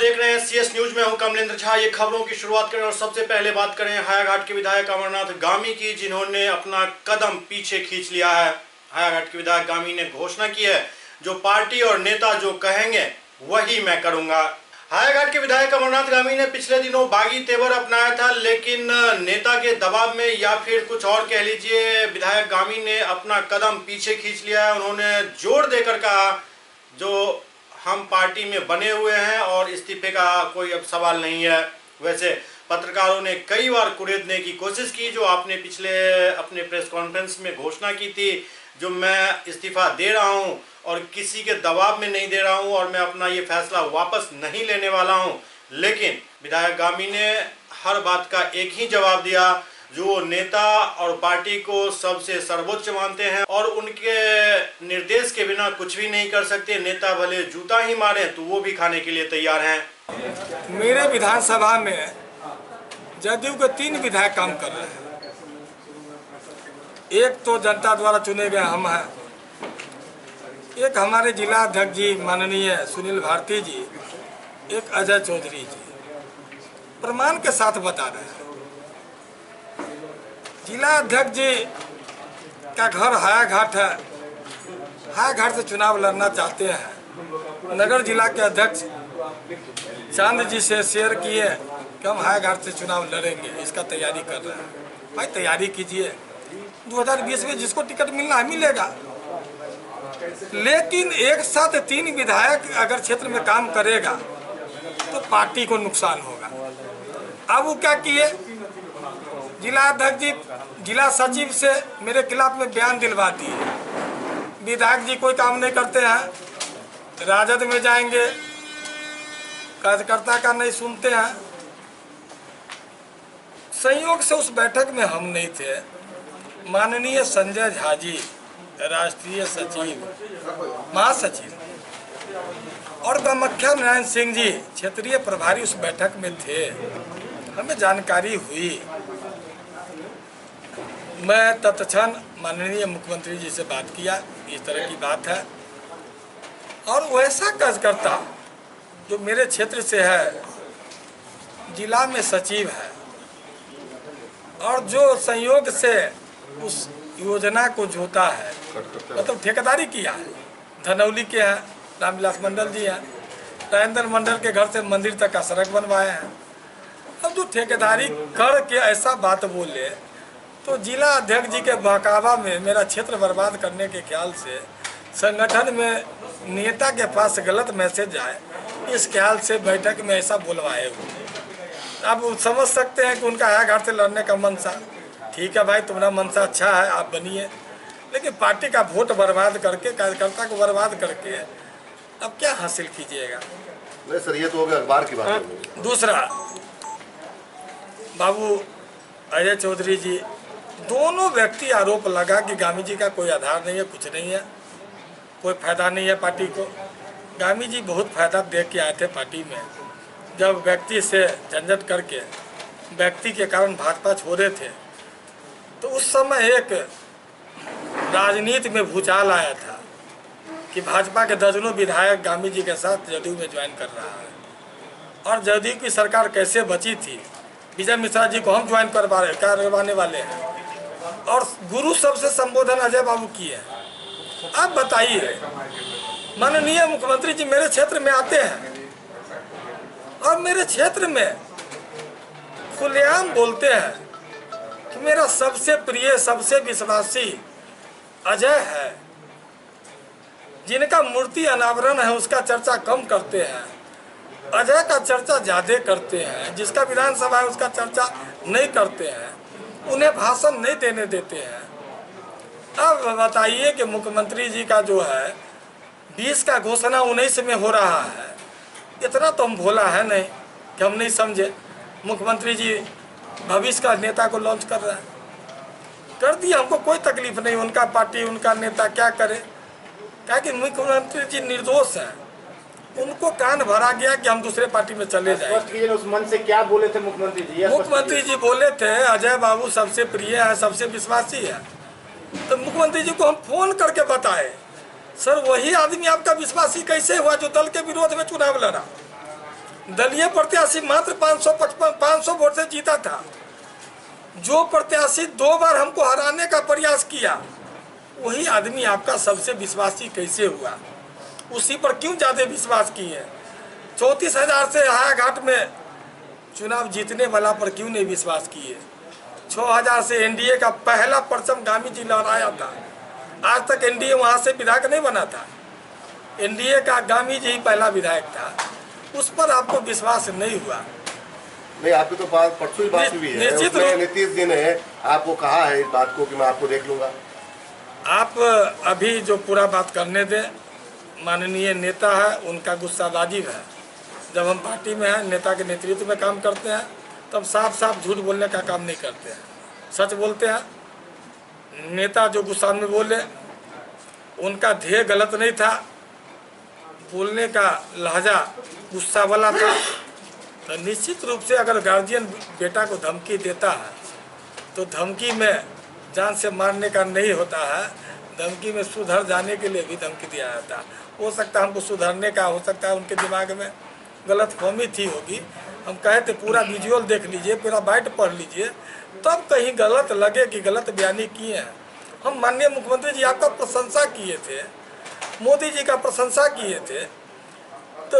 देख रहे हैं सीएस न्यूज में। हूं कमलेंद्र झा। ये खबरों की शुरुआत करें और सबसे पहले बात करें हायाघाट के विधायक अमरनाथ गामी की, जिन्होंने अपना कदम पीछे खींच लिया है। हायाघाट के विधायक गामी ने घोषणा की है, जो पार्टी और नेता जो कहेंगे वही मैं करूंगा। हायाघाट के विधायक अमरनाथ गामी ने पिछले दिनों बागी तेवर अपनाया था, लेकिन नेता के दबाव में या फिर कुछ और कह लीजिए, विधायक गामी ने अपना कदम पीछे खींच लिया है। उन्होंने जोर देकर कहा, जो हम पार्टी में बने हुए हैं और इस्तीफे का कोई अब सवाल नहीं है। वैसे पत्रकारों ने कई बार कुरेदने की कोशिश की, जो आपने पिछले अपने प्रेस कॉन्फ्रेंस में घोषणा की थी, जो मैं इस्तीफा दे रहा हूं और किसी के दबाव में नहीं दे रहा हूं और मैं अपना ये फैसला वापस नहीं लेने वाला हूं। लेकिन विधायक गामी ने हर बात का एक ही जवाब दिया, जो नेता और पार्टी को सबसे सर्वोच्च मानते हैं और उनके निर्देश के बिना कुछ भी नहीं कर सकते। नेता भले जूता ही मारे तो वो भी खाने के लिए तैयार हैं। मेरे विधानसभा में जदयू के 3 विधायक काम कर रहे हैं। एक तो जनता द्वारा चुने गए हम हैं, एक हमारे जिला अध्यक्ष जी माननीय सुनील भारती जी, एक अजय चौधरी जी। प्रमाण के साथ बता रहे हैं। जिला अध्यक्ष जी का घर हायाघाट है, हायाघाट से चुनाव लड़ना चाहते हैं। नगर जिला के अध्यक्ष चांद जी से शेयर किए कि हम हायाघाट से चुनाव लड़ेंगे, इसका तैयारी कर रहे हैं। भाई तैयारी कीजिए, 2020 में जिसको टिकट मिलना है मिलेगा। लेकिन एक साथ 3 विधायक अगर क्षेत्र में काम करेगा तो पार्टी को नुकसान होगा। अब वो क्या किए, जिला अध्यक्ष जी जिला सचिव से मेरे खिलाफ में बयान दिलवा दिए। विधायक जी कोई काम नहीं करते हैं, राजद में जाएंगे, कार्यकर्ता का नहीं सुनते हैं। संयोग से उस बैठक में हम नहीं थे। माननीय संजय झा जी, राष्ट्रीय सचिव महासचिव, और कामाख्या नारायण सिंह जी, क्षेत्रीय प्रभारी, उस बैठक में थे। हमें जानकारी हुई। मैं तत्क्षण माननीय मुख्यमंत्री जी से बात किया, इस तरह की बात है। और वैसा कार्यकर्ता जो मेरे क्षेत्र से है, जिला में सचिव है, और जो संयोग से उस योजना को जोता है, मतलब ठेकेदारी किया है। धनौली के हैं रामविलास मंडल जी हैं, राजेंद्र मंडल के घर से मंदिर तक का सड़क बनवाए हैं। अब जो ठेकेदारी करके ऐसा बात बोले, तो जिला अध्यक्ष जी के बहकावा में मेरा क्षेत्र बर्बाद करने के ख्याल से संगठन में नेता के पास गलत मैसेज आए, इस ख्याल से बैठक में ऐसा बुलवाए हुए। अब समझ सकते हैं कि उनका हायाघाट से लड़ने का मनसा, ठीक है भाई, तुम्हारा मनसा अच्छा है, आप बनिए। लेकिन पार्टी का वोट बर्बाद करके, कार्यकर्ता को बर्बाद करके अब क्या हासिल कीजिएगा। सर ये तो हो गया अखबार की बात। दूसरा, बाबू अजय चौधरी जी, दोनों व्यक्ति आरोप लगा कि गामी जी का कोई आधार नहीं है, कुछ नहीं है, कोई फायदा नहीं है पार्टी को। गामी जी बहुत फायदा देख के आए थे पार्टी में। जब व्यक्ति से झंझट करके व्यक्ति के कारण भाजपा छोड़े थे, तो उस समय एक राजनीति में भूचाल आया था कि भाजपा के दर्जनों विधायक गामी जी के साथ जदयू में ज्वाइन कर रहा है। और जदयू की सरकार कैसे बची थी, विजय मिश्रा जी को हम ज्वाइन करवाने वाले हैं, और गुरु सबसे संबोधन अजय बाबू की है। आप बताइए, माननीय मुख्यमंत्री जी मेरे क्षेत्र में आते हैं और मेरे क्षेत्र में खुलेआम बोलते हैं कि मेरा सबसे प्रिय, सबसे विश्वासी अजय है। जिनका मूर्ति अनावरण है उसका चर्चा कम करते हैं, अजय का चर्चा ज़्यादा करते हैं। जिसका विधानसभा है उसका चर्चा नहीं करते हैं, उन्हें भाषण नहीं देने देते हैं। अब बताइए कि मुख्यमंत्री जी का जो है 20 का घोषणा 19 में हो रहा है। इतना तो हम भोला है नहीं कि हम नहीं समझे। मुख्यमंत्री जी भविष्य का नेता को लॉन्च कर रहे हैं, कर दिया, हमको कोई तकलीफ नहीं। उनका पार्टी, उनका नेता क्या करे, क्या कि मुख्यमंत्री जी निर्दोष हैं। उनको कान भरा गया कि हम दूसरे पार्टी में चले जाएं। उस मन से क्या बोले थे मुख्यमंत्री जी? मुख्यमंत्री जी बोले थे अजय बाबू सबसे प्रिय है, सबसे विश्वासी है। तो मुख्यमंत्री जी को हम फोन करके बताए, सर वही आदमी आपका विश्वासी कैसे हुआ जो दल के विरोध में चुनाव लड़ा? दलीय प्रत्याशी मात्र 500 वोट से जीता था। जो प्रत्याशी 2 बार हमको हराने का प्रयास किया, वही आदमी आपका सबसे विश्वासी कैसे हुआ? उसी पर क्यों ज़्यादा विश्वास किए? 34,000 से हायाघाट में चुनाव जीतने वाला पर क्यों नहीं विश्वास किए? 6,000 से एनडीए का पहला परचम गामी जी लहराया था। आज तक एनडीए वहाँ से विधायक नहीं बना था। एनडीए का गामी जी पहला विधायक था, उस पर आपको विश्वास नहीं हुआ। नहीं, आपकी तो बात परसों ही बात हुई है, उसमें नीतीश जी ने आपको कहा है इस बात को कि मैं आपको देख लूंगा। आप अभी जो पूरा बात करने दें, माननीय नेता है, उनका गुस्सा वाजिब है। जब हम पार्टी में हैं, नेता के नेतृत्व में काम करते हैं, तब साफ साफ झूठ बोलने का काम नहीं करते हैं, सच बोलते हैं। नेता जो गुस्सा में बोले, उनका ध्येय गलत नहीं था, बोलने का लहजा गुस्सा वाला था। तो निश्चित रूप से अगर गार्जियन बेटा को धमकी देता है, तो धमकी में जान से मारने का नहीं होता है, धमकी में सुधर जाने के लिए भी धमकी दिया जाता है। हो सकता है हमको सुधरने का, हो सकता है उनके दिमाग में गलतफहमी थी होगी। हम कहे थे पूरा विजुअल देख लीजिए, पूरा बाइट पढ़ लीजिए, तब कहीं गलत लगे कि गलत बयानी किए हैं। हम माननीय मुख्यमंत्री जी आपका प्रशंसा किए थे, मोदी जी का प्रशंसा किए थे। तो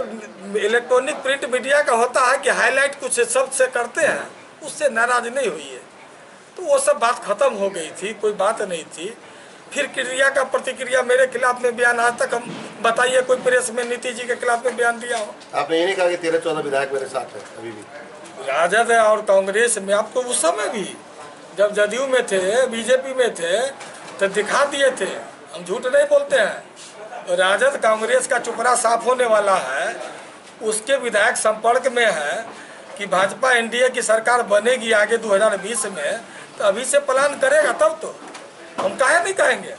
इलेक्ट्रॉनिक प्रिंट मीडिया का होता है कि हाईलाइट कुछ शब्द से करते हैं, उससे नाराज नहीं हुई है। तो वो सब बात खत्म हो गई थी, कोई बात नहीं थी। फिर क्रिया का प्रतिक्रिया मेरे खिलाफ में बयान, आज तक हम बताइए कोई प्रेस में नीतीश जी के खिलाफ में बयान दिया हो? आपने ये नहीं कहा कि 13-14 विधायक मेरे साथ है अभी भी? राजद और कांग्रेस में आपको उस समय भी, जब जदयू में थे, बीजेपी में थे, तो दिखा दिए थे। हम झूठ नहीं बोलते हैं। राजद कांग्रेस का चुपड़ा साफ होने वाला है, उसके विधायक संपर्क में है कि भाजपा एनडीए की सरकार बनेगी आगे 2020 में, तो अभी से प्लान करेगा तब तो। हम काहे नहीं कहेंगे?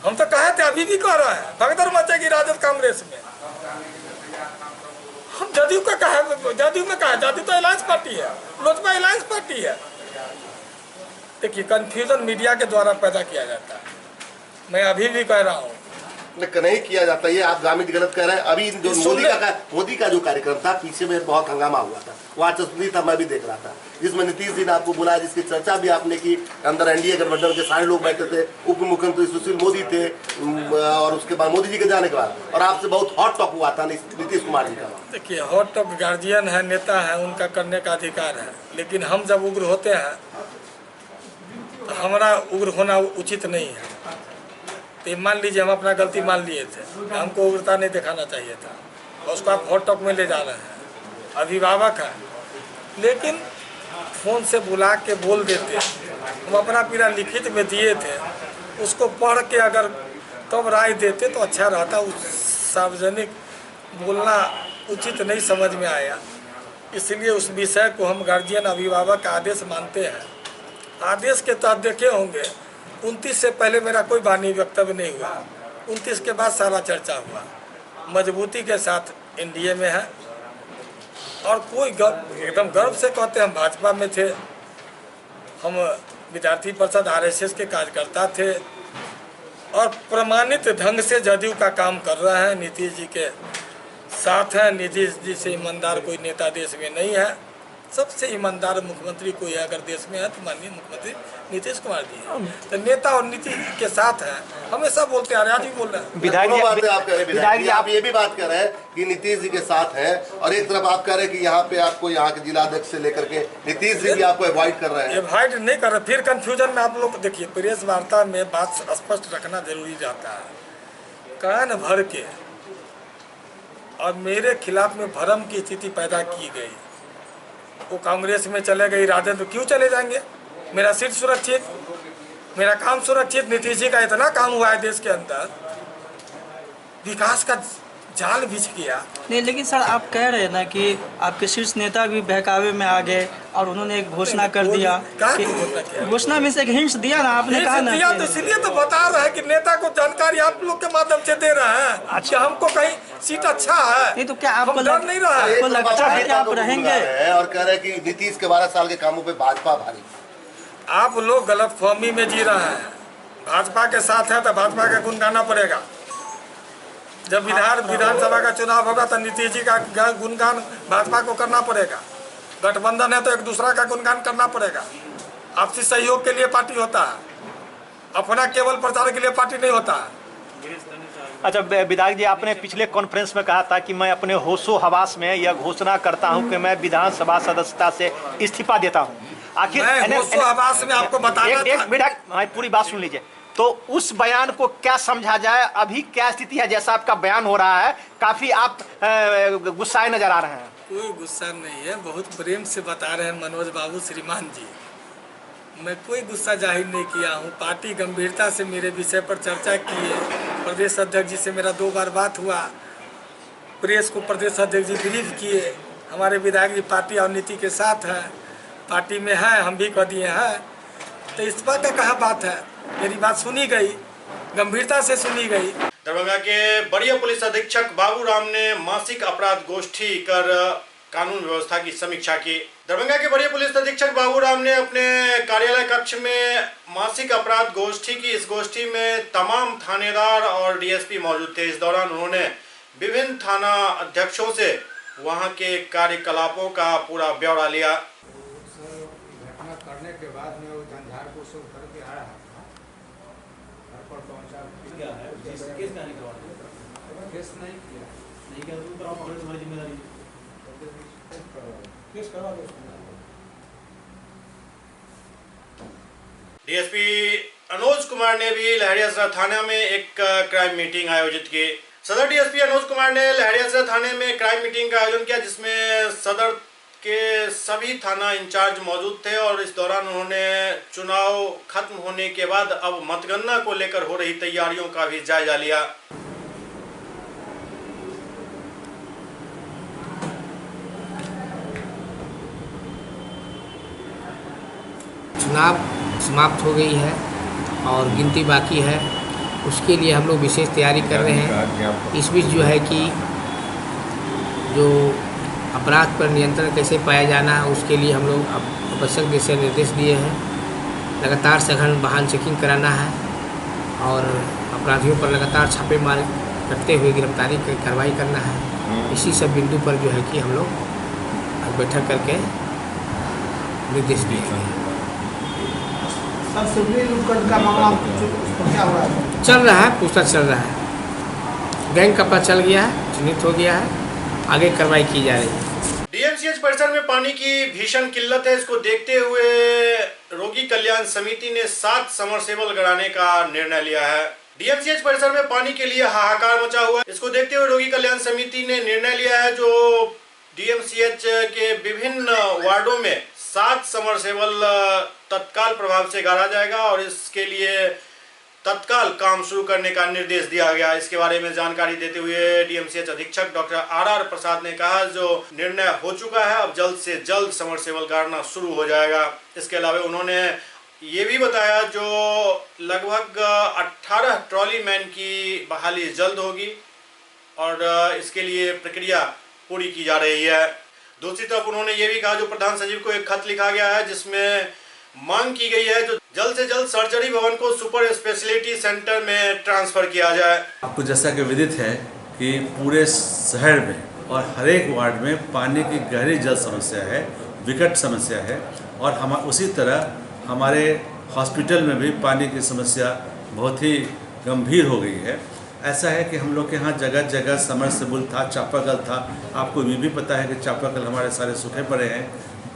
हम तो कहे थे, अभी भी कह रहे हैं, भगदड़ मचेगी राजद कांग्रेस में। हम जदयू का कहे, जदयू में कहा, जदयू तो अलायंस पार्टी है, लोजपा अलायंस पार्टी है। देखिए, कंफ्यूजन मीडिया के द्वारा पैदा किया जाता है। मैं अभी भी कह रहा हूँ, नहीं किया जाता, ये आप गामित गलत कह रहे हैं। अभी जो मोदी का जो कार्यक्रम था, पीछे में बहुत हंगामा हुआ था, वहाँ चस्पी था, मैं भी देख रहा था, जिसमें नीतीश जी ने आपको बुलाया, जिसकी चर्चा भी आपने की। अंदर एनडीए गठबंधन के सारे लोग बैठे थे, उप मुख्यमंत्री सुशील मोदी थे, और उसके बाद मोदी जी के जाने के बाद और आपसे बहुत हॉट टॉक हुआ था नीतीश कुमार जी का। देखिए, हॉट टॉक गार्जियन है, नेता है, उनका करने का अधिकार है। लेकिन हम जब उग्र होते हैं, तो हमारा उग्र होना उचित नहीं है। तो मान लीजिए हम अपना गलती मान लिए थे, हमको उग्रता नहीं दिखाना चाहिए था, और उसको आप हॉट टॉक में ले जा रहे हैं। अभिभावक है, लेकिन फ़ोन से बुला के बोल देते। हम अपना पीड़ा लिखित में दिए थे, उसको पढ़ के अगर तब राय देते तो अच्छा रहता। उस सार्वजनिक बोलना उचित नहीं समझ में आया, इसलिए उस विषय को हम गार्जियन अभिभावक का आदेश मानते हैं। आदेश के तहत देखे होंगे, 29 से पहले मेरा कोई वाणी वक्तव्य नहीं हुआ, 29 के बाद सारा चर्चा हुआ। मजबूती के साथ एनडीए में है, और कोई एकदम गर्व से कहते हैं हम भाजपा में थे, हम विद्यार्थी परिषद आरएसएस के कार्यकर्ता थे, और प्रमाणित ढंग से जदयू का काम कर रहे हैं, नीतीश जी के साथ हैं। नीतीश जी से ईमानदार कोई नेता देश में नहीं है। सबसे ईमानदार मुख्यमंत्री कोई है अगर देश में है तो माननीय मुख्यमंत्री नीतीश कुमार जी हैं। तो नेता और नीतीश के साथ हैं, हमेशा बोलते हैं, आज भी बोल रहे हैं। विधायक आप ये भी बात कर रहे हैं कि नीतीश जी के साथ हैं, और एक तरफ आप कह रहे हैं कि यहाँ पे आपको यहाँ के जिला अध्यक्ष से लेकर के नीतीश जी भी आपको अवॉइड कर रहे हैं। अवॉइड नहीं कर रहे, फिर कंफ्यूजन में आप लोग देखिए। प्रेस वार्ता में बात स्पष्ट रखना जरूरी रहता है। कान भर के और मेरे खिलाफ में भ्रम की स्थिति पैदा की गई। वो कांग्रेस में चले गई, राजद में क्यों चले जाएंगे? मेरा सीट सुरक्षित, मेरा काम सुरक्षित। नीतीश जी का इतना काम हुआ है देश के अंदर, विकास का जाल बिछ गया। नहीं, लेकिन सर आप कह रहे हैं ना कि आपके शीर्ष नेता भी बहकावे में आ गए और उन्होंने एक घोषणा कर दिया। घोषणा में से एक हिंट्स दिया ना आपने, कहा ना दिया, तो इसलिए तो बता रहे हैं कि नेता को जानकारी आप लोग के माध्यम से दे रहे हैं। अच्छा, हमको कहीं सीट अच्छा है नहीं तो क्या आपको डर नहीं रहा है? आपको लगता है कि आप रहेंगे? और कह रहे हैं कि नीतीश के 12 साल के कामों पे भाजपा भारी। आप लोग गलतफहमी में जी रहे हैं। भाजपा के साथ है तो भाजपा का गुण गाना पड़ेगा। जब विधानसभा का चुनाव होगा तो नीतीश जी का गुणगान भाजपा को करना पड़ेगा। गठबंधन है तो एक दूसरा का गुणगान करना पड़ेगा। आपसी सहयोग के लिए पार्टी होता है, अपना केवल प्रचार के लिए पार्टी नहीं होता है। अच्छा विधायक जी, आपने पिछले कॉन्फ्रेंस में कहा था कि मैं अपने होशो हवास में यह घोषणा करता हूं कि मैं विधानसभा सदस्यता से इस्तीफा देता हूं। आखिर होशो हवास में आपको बताना एक मिनट पूरी बात सुन लीजिए। तो उस बयान को क्या समझा जाए? अभी क्या स्थिति है? जैसा आपका बयान हो रहा है, काफी आप गुस्साए नजर आ रहे हैं। कोई गुस्सा नहीं है, बहुत प्रेम से बता रहे हैं मनोज बाबू श्रीमान जी। मैं कोई गुस्सा जाहिर नहीं किया हूँ। पार्टी गंभीरता से मेरे विषय पर चर्चा की है। प्रदेश अध्यक्ष जी से मेरा 2 बार बात हुआ। प्रेस को प्रदेश अध्यक्ष जी ब्रीफ किए। हमारे विधायक जी पार्टी और नीति के साथ है, पार्टी में है, हम भी कह दिए हैं। तो इस बात का कहाँ बात है? मेरी बात सुनी गई, गंभीरता से सुनी गई। दरभंगा के वरीय पुलिस अधीक्षक बाबूराम ने मासिक अपराध गोष्ठी कर कानून व्यवस्था की समीक्षा की। दरभंगा के वरीय पुलिस अधीक्षक बाबूराम ने अपने कार्यालय कक्ष में मासिक अपराध गोष्ठी की। इस गोष्ठी में तमाम थानेदार और डीएसपी मौजूद थे। इस दौरान उन्होंने विभिन्न थाना अध्यक्षों से वहां के कार्यकलापों का पूरा ब्यौरा लिया। घटना करने के बाद में वो झंझारपुर से उतर के आ रहा था, घर पर पहुंचा। केस नहीं किया डीएसपी अनुज कुमार ने भी लहरियासराय थाना में एक क्राइम मीटिंग आयोजित की। सदर डीएसपी अनुज कुमार ने लहरियासराय थाने में क्राइम मीटिंग का आयोजन किया, जिसमें सदर के सभी थाना इंचार्ज मौजूद थे। और इस दौरान उन्होंने चुनाव खत्म होने के बाद अब मतगणना को लेकर हो रही तैयारियों का भी जायजा लिया। चुनाव समाप्त हो गई है और गिनती बाकी है। उसके लिए हम लोग विशेष तैयारी कर रहे हैं। इस बीच जो है कि जो अपराध पर नियंत्रण कैसे पाया जाना है, उसके लिए हम लोग आवश्यक दिशा निर्देश दिए हैं। लगातार सघन वाहन चेकिंग कराना है और अपराधियों पर लगातार छापेमारी करते हुए गिरफ्तारी कार्रवाई करना है। इसी सब बिंदु पर जो है कि हम लोग बैठक करके निर्देश दिए हैं। का मामला क्या हो रहा है? चल रहा है, पूछताछ चल रहा है। गैंग का पता चल गया है, चिन्हित हो गया है, आगे कार्रवाई की जा रही है। डीएमसीएच परिसर में पानी की भीषण किल्लत है। इसको देखते हुए रोगी कल्याण समिति ने 7 समरसेबल गड़ाने का निर्णय लिया है। डीएमसीएच परिसर में पानी के लिए हाहाकार मचा हुआ है। इसको देखते हुए रोगी कल्याण समिति ने निर्णय लिया है जो डीएमसीएच के विभिन्न वार्डों में 7 समरसेबल तत्काल प्रभाव से गाड़ा जाएगा और इसके लिए तत्काल काम शुरू करने का निर्देश दिया गया। इसके बारे में जानकारी देते हुए डीएमसीएच अधीक्षक डॉक्टर आर प्रसाद ने कहा, जो निर्णय हो चुका है अब जल्द से जल्द समरसेबल गाड़ना शुरू हो जाएगा। इसके अलावा उन्होंने ये भी बताया जो लगभग 18 ट्रॉली मैन की बहाली जल्द होगी और इसके लिए प्रक्रिया पूरी की जा रही है। दूसरी तरफ उन्होंने ये भी कहा जो प्रधान सचिव को एक खत लिखा गया है जिसमें मांग की गई है जो जल्द से जल्द सर्जरी भवन को सुपर स्पेशलिटी सेंटर में ट्रांसफर किया जाए। आपको जैसा कि विदित है कि पूरे शहर में और हर एक वार्ड में पानी की गहरी जल समस्या है, विकट समस्या है। और हम उसी तरह हमारे हॉस्पिटल में भी पानी की समस्या बहुत ही गंभीर हो गई है। ऐसा है कि हम लोग के यहाँ जगह जगह समरसेबल था, चापाकल था। आपको ये भी पता है कि चापाकल हमारे सारे सूखे पड़े हैं,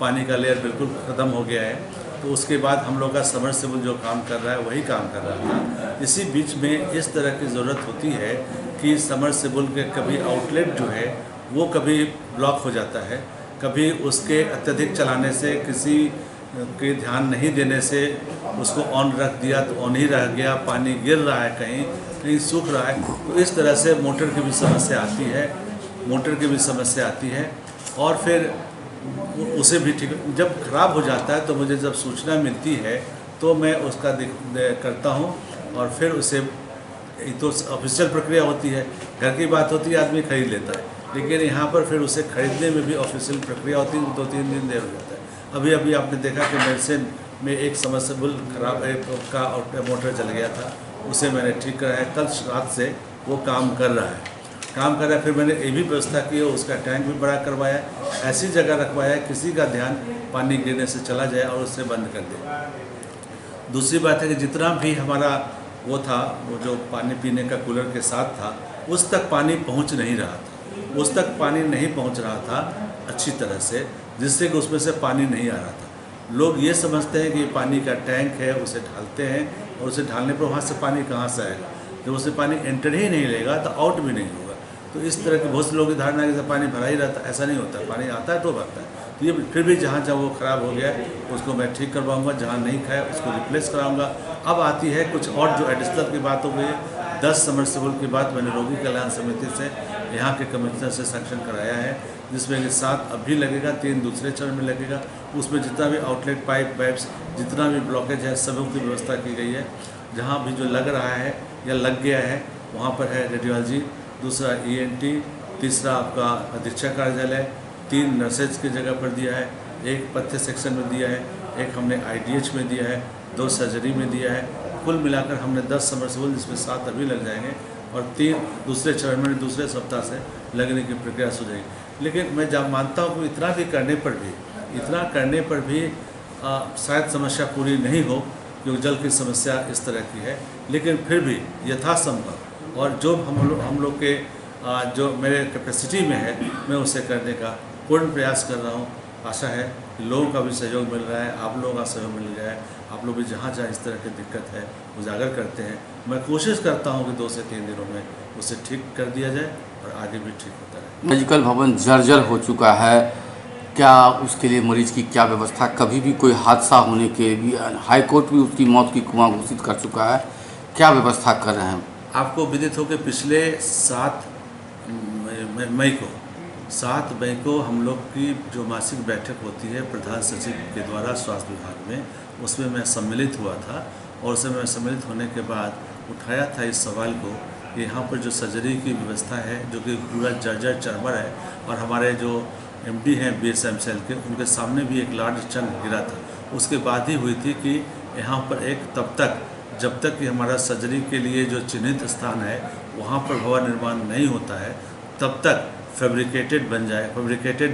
पानी का लेयर बिल्कुल ख़त्म हो गया है। तो उसके बाद हम लोग का समरसेबल जो काम कर रहा है वही काम कर रहा था। इसी बीच में इस तरह की ज़रूरत होती है कि समरसेबल के कभी आउटलेट जो है वो कभी ब्लॉक हो जाता है, कभी उसके अत्यधिक चलाने से किसी के ध्यान नहीं देने से उसको ऑन रख दिया तो ऑन ही रह गया, पानी गिर रहा है, कहीं सूख रहा है। तो इस तरह से मोटर की भी समस्या आती है और फिर उसे भी ठीक जब ख़राब हो जाता है तो मुझे जब सूचना मिलती है तो मैं उसका करता हूं और फिर उसे तो ऑफिशियल प्रक्रिया होती है, घर की बात होती है, आदमी खरीद लेता है, लेकिन यहाँ पर फिर उसे खरीदने में भी ऑफिशियल प्रक्रिया होती है, 2-3 दिन देर हो जाता है। अभी आपने देखा कि मेडिसिन में एक समरसेबल खराब का मोटर जल गया था, उसे मैंने ठीक कराया, कल रात से वो काम कर रहा है। काम कर रहा है। फिर मैंने ये भी व्यवस्था की है, उसका टैंक भी बड़ा करवाया, ऐसी जगह रखवाया किसी का ध्यान पानी गिरने से चला जाए और उससे बंद कर दे। दूसरी बात है कि जितना भी हमारा वो था, वो जो पानी पीने का कूलर के साथ था, उस तक पानी पहुंच नहीं रहा था, उस तक पानी नहीं पहुंच रहा था अच्छी तरह से, जिससे कि उसमें से पानी नहीं आ रहा था। लोग ये समझते हैं कि ये पानी का टैंक है, उसे ढालते हैं और उसे ढालने पर वहाँ से पानी कहाँ से आएगा, जब उसे पानी एंटर ही नहीं लेगा तो आउट भी नहीं होगा। तो इस तरह की बहुत से लोगों की धारणा है कि पानी भरा ही रहता, ऐसा नहीं होता, पानी आता है तो भरता है। तो ये फिर भी जहाँ जहाँ वो ख़राब हो गया है उसको मैं ठीक करवाऊँगा, जहाँ नहीं खाया उसको रिप्लेस कराऊँगा। अब आती है कुछ और जो एडिशनल की बात हो गई है, 10 सबमर्सिबल की बात मैंने रोगी कल्याण समिति से यहाँ के कमिश्नर से सैंक्शन कराया है, जिसमें कि 7 अभी लगेगा, 3 दूसरे चरण में लगेगा। उसमें जितना भी आउटलेट पाइप्स जितना भी ब्लॉकेज है सबों की व्यवस्था की गई है। जहाँ भी जो लग रहा है या लग गया है वहाँ पर है रेडियोलॉजी, दूसरा ENT, तीसरा आपका अधीक्षक कार्यालय, 3 नर्सेज की जगह पर दिया है, 1 पथ्य सेक्शन में दिया है, 1 हमने IDH में दिया है, 2 सर्जरी में दिया है। कुल मिलाकर हमने 10 सबमर्सिबल, जिसमें 7 अभी लग जाएंगे और 3 दूसरे चरण में दूसरे सप्ताह से लगने की प्रक्रिया हो जाएगी। लेकिन मैं जब मानता हूँ कि इतना करने पर भी शायद समस्या पूरी नहीं हो, क्योंकि जल की समस्या इस तरह की है। लेकिन फिर भी यथासंभव और जो हम लोग के जो मेरे कैपेसिटी में है, मैं उसे करने का पूर्ण प्रयास कर रहा हूँ। आशा है कि लोगों का भी सहयोग मिल रहा है, आप लोगों का सहयोग मिल रहा है। आप लोग भी जहाँ जहाँ इस तरह की दिक्कत है उजागर करते हैं। मैं कोशिश करता हूँ कि 2 से 3 दिनों में उसे ठीक कर दिया जाए और आगे भी ठीक होता रहे। मेडिकल भवन जर्जर हो चुका है, क्या उसके लिए मरीज की क्या व्यवस्था? कभी भी कोई हादसा होने के भी हाईकोर्ट भी उसकी मौत की कुआं घोषित कर चुका है, क्या व्यवस्था कर रहे हैं? आपको विदित हो कि पिछले 7 मई को हम लोग की जो मासिक बैठक होती है प्रधान सचिव के द्वारा स्वास्थ्य विभाग में, उसमें मैं सम्मिलित हुआ था और उसमें मैं सम्मिलित होने के बाद उठाया था इस सवाल को कि यहाँ पर जो सर्जरी की व्यवस्था है, जो कि पूरा जर्जर चैम्बर है, और हमारे जो MD हैं BSM सेल के, उनके सामने भी एक लार्ज चंक गिरा था। उसके बाद ही हुई थी कि यहाँ पर जब तक कि हमारा सर्जरी के लिए जो चिन्हित स्थान है वहाँ पर भवन निर्माण नहीं होता है, तब तक फैब्रिकेटेड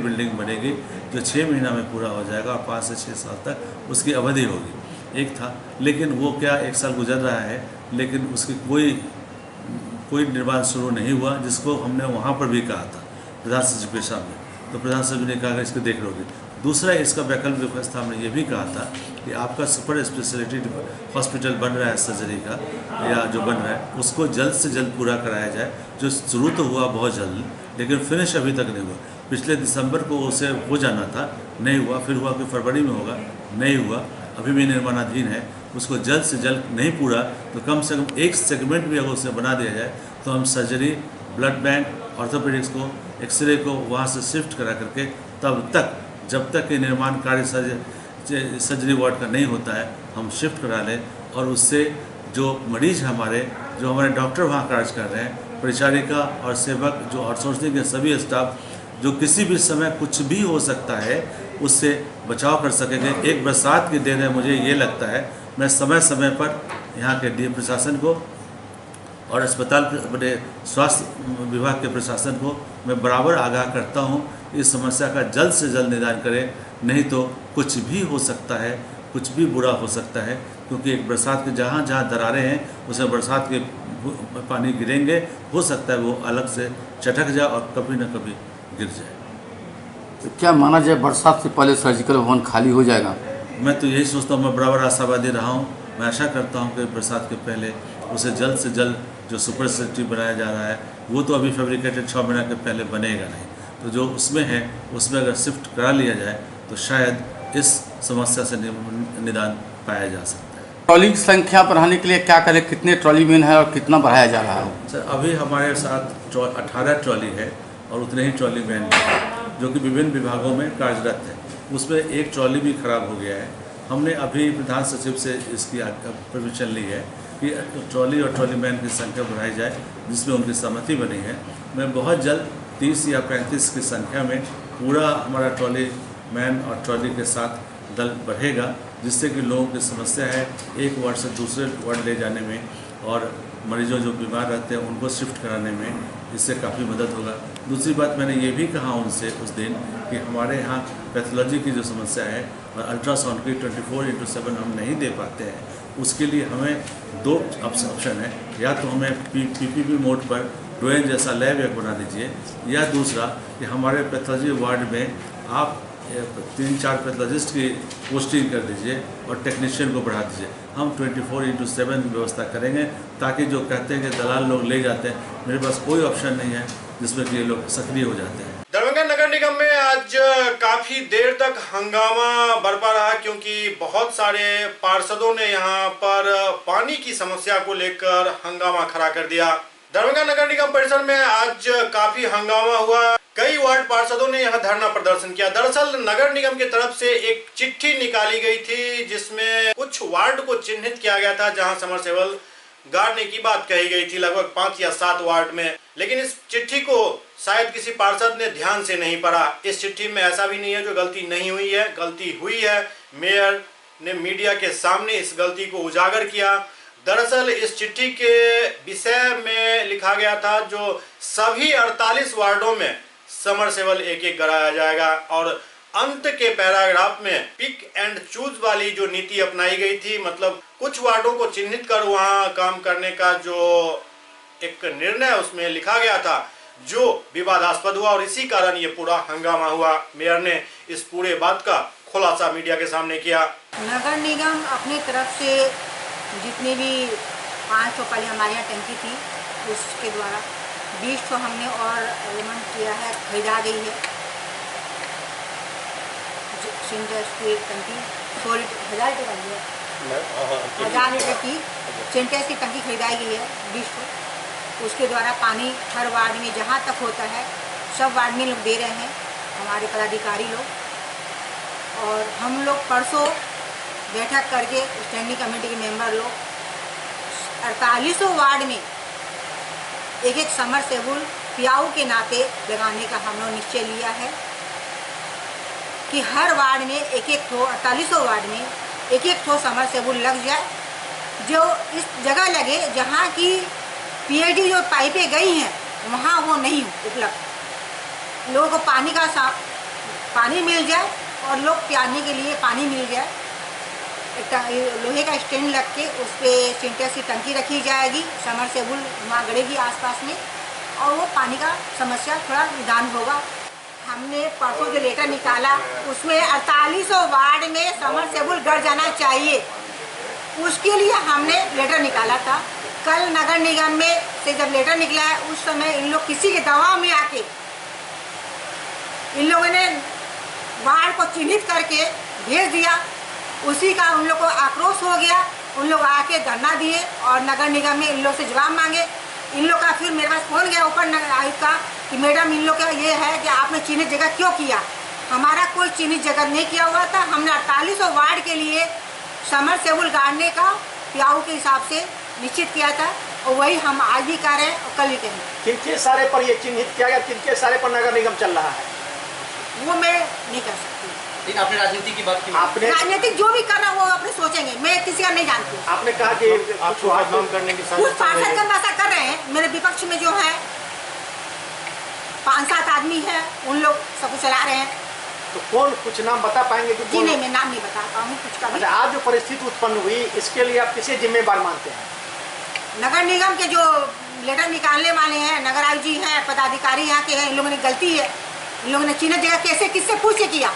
बिल्डिंग बनेगी, जो 6 महीना में पूरा हो जाएगा और 5 से 6 साल तक उसकी अवधि होगी। एक था, लेकिन वो क्या 1 साल गुजर रहा है, लेकिन उसकी कोई निर्माण शुरू नहीं हुआ, जिसको हमने वहाँ पर भी कहा था प्रधान सचिव के सामने। तो प्रधान सचिव ने कहा कि इसको देख लोगे। दूसरा, इसका वैकल्पिक व्यवस्था हमने ये भी कहा था कि आपका सुपर स्पेशलिटी हॉस्पिटल बन रहा है सर्जरी का, या जो बन रहा है उसको जल्द से जल्द पूरा कराया जाए। जो शुरू तो हुआ बहुत जल्द, लेकिन फिनिश अभी तक नहीं हुआ। पिछले दिसंबर को उसे हो जाना था, नहीं हुआ। फिर हुआ कि फरवरी में होगा, नहीं हुआ। अभी भी निर्माणाधीन है। उसको जल्द से जल्द नहीं पूरा तो कम से कम एक सेगमेंट भी अगर उसे बना दिया जाए तो हम सर्जरी, ब्लड बैंक, ऑर्थोपेडिक्स को, एक्सरे को वहाँ से शिफ्ट करा करके जब तक ये निर्माण कार्य सर्जरी वार्ड का नहीं होता है हम शिफ्ट करा लें। और उससे जो मरीज हमारे डॉक्टर वहाँ कार्य कर रहे हैं, परिचारिका और सेवक, जो आउटसोर्सिंग के सभी स्टाफ, जो किसी भी समय कुछ भी हो सकता है उससे बचाव कर सकेंगे। एक बरसात की देन है, मुझे ये लगता है। मैं समय समय पर यहाँ के DM प्रशासन को और अस्पताल बड़े स्वास्थ्य विभाग के प्रशासन को मैं बराबर आगाह करता हूँ, इस समस्या का जल्द से जल्द निदान करें, नहीं तो कुछ भी हो सकता है, कुछ भी बुरा हो सकता है। क्योंकि एक बरसात के जहाँ जहाँ दरारें हैं उसमें बरसात के पानी गिरेंगे, हो सकता है वो अलग से चटक जाए और कभी न कभी गिर जाए। तो क्या माना जाए बरसात से पहले सर्जिकल भवन खाली हो जाएगा? मैं तो यही सोचता हूँ, मैं बराबर आशावादी रहा हूँ। मैं आशा करता हूँ कि बरसात के पहले उसे जल्द से जल्द जो सुपर स्पेशलिटी बनाया जा रहा है वो तो अभी फैब्रिकेटेड 6 महीना के पहले बनेगा नहीं, तो जो उसमें है उसमें अगर शिफ्ट करा लिया जाए तो शायद इस समस्या से निदान पाया जा सकता है। ट्रॉली की संख्या बढ़ाने के लिए क्या करें? कितने ट्रॉली मैन है और कितना बढ़ाया जा रहा है? सर, अभी हमारे साथ 18 ट्रॉली है और उतने ही ट्रॉली मैन जो कि विभिन्न विभागों में कार्यरत है। उसमें एक ट्रॉली भी खराब हो गया है। हमने अभी प्रधान सचिव से इसकी परमिशन ली है कि ट्रॉली और ट्रॉली मैन की संख्या बढ़ाई जाए, जिसमें उनकी सहमति बनी है। मैं बहुत जल्द 30 या 35 की संख्या में पूरा हमारा ट्रॉली मैन और ट्रॉली के साथ दल बढ़ेगा, जिससे कि लोगों की समस्या है एक वार्ड से दूसरे वार्ड ले जाने में और मरीजों जो बीमार रहते हैं उनको शिफ्ट कराने में इससे काफ़ी मदद होगा। दूसरी बात मैंने ये भी कहा उनसे उस दिन कि हमारे यहाँ पैथोलॉजी की जो समस्या है और अल्ट्रासाउंड की 24/7 हम नहीं दे पाते हैं, उसके लिए हमें दो ऑप्शन है, या तो हमें पीपीपी मोड पर डोएन जैसा लैब एक बना दीजिए, या दूसरा कि हमारे पैथोलॉजी वार्ड में आप 3-4 पैथोलॉजिस्ट की पोस्टिंग कर दीजिए और टेक्नीशियन को बढ़ा दीजिए। हम 24/7 की व्यवस्था करेंगे, ताकि जो कहते हैं कि दलाल लोग ले जाते हैं, मेरे पास कोई ऑप्शन नहीं है जिसमें कि ये लोग सक्रिय हो जाते हैं। दरभंगा नगर निगम में आज काफी देर तक हंगामा बरपा रहा, क्योंकि बहुत सारे पार्षदों ने यहाँ पर पानी की समस्या को लेकर हंगामा खड़ा कर दिया। दरभंगा नगर निगम परिसर में आज काफी हंगामा हुआ। कई वार्ड पार्षदों ने यहां धरना प्रदर्शन किया। दरअसल नगर निगम की तरफ से एक चिट्ठी निकाली गई थी, जिसमें कुछ वार्ड को चिन्हित किया गया था जहां समरसेबल गाड़ने की बात कही गई थी, लगभग 5 या 7 वार्ड में। लेकिन इस चिट्ठी को शायद किसी पार्षद ने ध्यान से नहीं पढ़ा। इस चिट्ठी में ऐसा भी नहीं है जो गलती नहीं हुई है, गलती हुई है। मेयर ने मीडिया के सामने इस गलती को उजागर किया। दरअसल इस चिट्ठी के विषय में लिखा गया था जो सभी 48 वार्डों में समरसेबल एक गड़ाया जाएगा, और अंत के पैराग्राफ में पिक एंड चूज वाली जो नीति अपनाई गई थी, मतलब कुछ वार्डों को चिन्हित कर वहां काम करने का जो एक निर्णय उसमें लिखा गया था, जो विवादास्पद हुआ, और इसी कारण ये पूरा हंगामा हुआ। मेयर ने इस पूरे बात का खुलासा मीडिया के सामने किया। नगर निगम अपनी तरफ से जितनी भी 500 पहले हमारे यहाँ टंकी थी, उसके द्वारा 20 हमने और एलिमेंट किया है, खरीदा गई है। सिंटेक्स की टंकी 1000 लीटर की है, 1000 लीटर की सिंटेक्स की टंकी खरीदाई गई है 20 को। उसके द्वारा पानी हर वार्ड में जहाँ तक होता है सब वार्ड में लोग दे रहे हैं, हमारे पदाधिकारी लोग। और हम लोग परसों बैठक करके स्टैंडिंग कमेटी के मेंबर लोग 48 वार्ड में एक समरसेबुल पियाऊ के नाते लगाने का हम लोग निश्चय लिया है कि हर वार्ड में एक 48 वार्ड में एक समरसेबुल लग जाए, जो इस जगह लगे जहाँ की पीएचडी जो पाइपें गई हैं वहाँ वो नहीं उपलब्ध, लोगों को पानी मिल जाए और लोग पियाने के लिए पानी मिल जाए। लोहे का स्टैंड लग के उस पर सिंटेक्स की टंकी रखी जाएगी, समरसेबुल वहाँ गड़ेगी आसपास में, और वो पानी का समस्या थोड़ा निदान होगा। हमने परसों जो लेटर निकाला उसमें 48 वार्ड में समरसेबुल गड़ जाना चाहिए, उसके लिए हमने लेटर निकाला था। कल नगर निगम में से जब लेटर निकला है, उस समय इन लोग किसी के दबाव में आके इन लोगों ने वार्ड को चिन्हित करके भेज दिया। उसी का उन लोग को आक्रोश हो गया, उन लोग आके धरना दिए और नगर निगम में इन लोग से जवाब मांगे। इन लोग का फिर मेरे पास फोन गया ऊपर नगर आयुक्त का कि मैडम इन लोग का ये है कि आपने चिन्हित जगह क्यों किया। हमारा कोई चिन्हित जगह नहीं किया हुआ था, हमने 48 वार्ड के लिए समरसेबुल गाड़ने का प्याऊ के हिसाब से निश्चित किया था, और वही हम आज भी कर रहे हैं और कल भी करेंगे। किनके सारे पर ये चिन्हित किया गया, किनके सारे पर नगर निगम चल रहा है, वो मैं नहीं कर सकती। लेकिन आपने राजनीति की बात की, आपने राजनीतिक जो भी करना वो अपने सोचेंगे, मैं किसी का नहीं जानती। आपने कहा कि आपको बदनाम करने की कुछ पार्षद ऐसा कर रहे हैं, मेरे विपक्ष में जो है 5-7 आदमी है, उन लोग सब कुछ चला रहे हैं। तो कौन, कुछ नाम बता पाएंगे कि जी नहीं, मैं नाम नहीं बता पाऊंगी कुछ का भी। आज जो परिस्थिति उत्पन्न हुई इसके लिए आप किसे जिम्मेवार मानते हैं? नगर निगम के जो लेटर निकालने वाले हैं, नगर आयुक्त जी हैं, पदाधिकारी यहाँ के हैं, इन लोगों ने गलती है। इन लोगों ने चिन्हित जगह कैसे किससे पूछ के किया,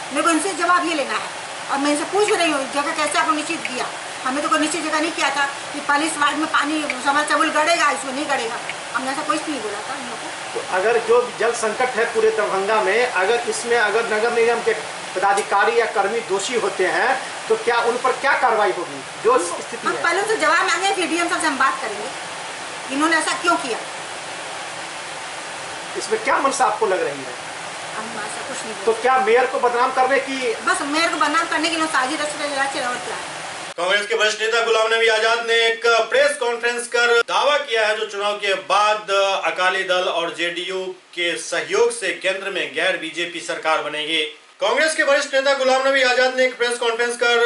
मेरे को इनसे जवाब ये लेना है, और मैं इनसे पूछ भी रही हूँ जगह कैसे आपने निश्चित किया। हमें तो कोई निश्चित जगह नहीं किया था कि 40 वार्ड में पानी समरसेबुल गड़ेगा, इसमें नहीं गड़ेगा, हमने ऐसा कुछ नहीं बोला था इन लोगों को। तो अगर जो जल संकट है पूरे दरभंगा में, अगर इसमें अगर नगर निगम के पदाधिकारी या कर्मी दोषी होते हैं तो क्या उन पर क्या कार्रवाई होगी? जो स्थिति हम पहले तो जवाब मांगे, फिर डीएम साहब से हम बात करेंगे इन्होंने ऐसा क्यों किया, इसमें क्या मंशा आपको लग रही है? हम ऐसा कुछ नहीं। तो क्या मेयर को बदनाम करने की, बस मेयर को बदनाम करने के लिए साजिश रच रहे और क्या है। कांग्रेस के वरिष्ठ नेता गुलाम नबी आजाद ने एक प्रेस कॉन्फ्रेंस कर दावा किया है जो चुनाव के बाद अकाली दल और जेडीयू के सहयोग से केंद्र में गैर बीजेपी सरकार बनेगी। कांग्रेस के वरिष्ठ नेता गुलाम नबी आजाद ने एक प्रेस कॉन्फ्रेंस कर